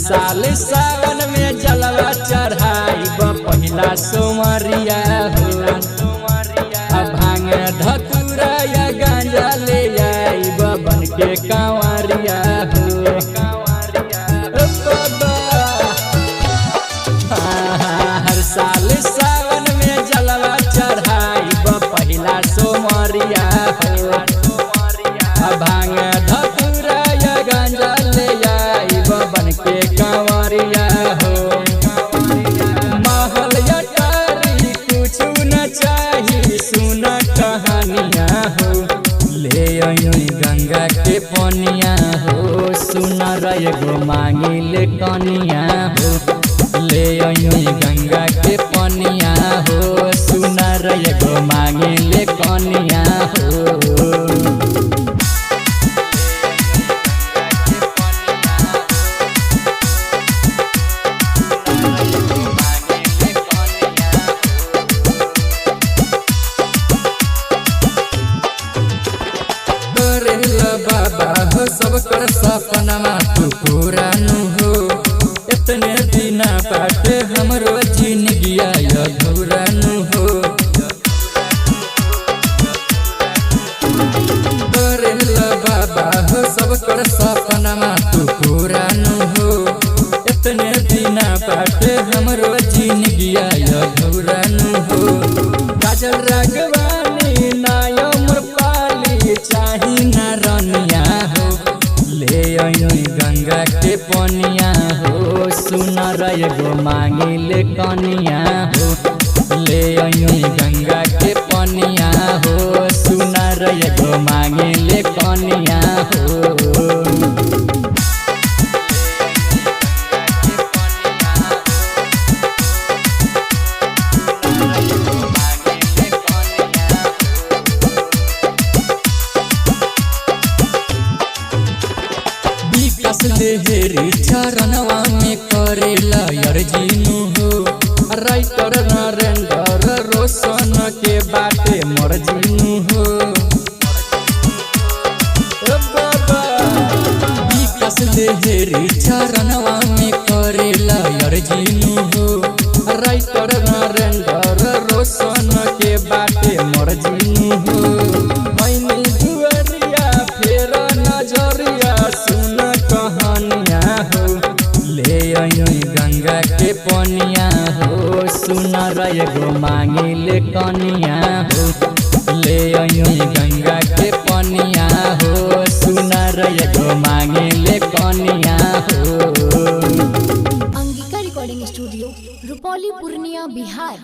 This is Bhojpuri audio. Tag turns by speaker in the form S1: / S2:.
S1: साल सावन में जलवा चढ़ाई पहिला सोमरिया हो भांग धतूरा या गांजा ले आई बन के कांवरिया हो हर साल सावन में जलवा चढ़ाई पहिला सोमरिया हो भांग धतूरा या गांजा ले आई बन के कांवरिया हो महल अटारी कुछ न चाही सुन कहानियाँ हो ले आई गंगा के पनिया हो सुन एगो मांगिल कनिया हो ले आई गंगा के पनिया हो सुन एगो मांगिल कनिया हो बाबा हो सब कर सपनमा तू पूरा नु हो इतने दिन बाटे हमरो जिंदगी अधूरा नु हो बाबा हो सब कर सपनमा तू पूरा नु हो इतने दिन बाटे हमरो जिंदगी अधूरा नु हो काजल रागवानी नायो पाली चाही ना रनिया हो ले आई गंगा के पनिया हो सुन एगो मांगिल कनिया हो ले आई गंगा के पनिया हो सुन एगो मांगिल कनिया हो हेरी चरणवा में करेला अर्जीनु हो राइटर नरेंद्र रोशन के बाटे मर्जीनु हो विकास हेरी चरणवा में करेला अर्जीनु हो राइटर नरेंद्र रोशन के बाटे मर्जीनु हो मैंने दुआरिया फेर नजरिया सुन कहानिया हो ले आई गंगा के पनिया हो सुन एगो मांगिल कनिया हो ले आई गंगा के पनिया हो सुन एगो मांगिल कनिया हो।
S2: Angika recording studio Rupauli Purnia Bihar.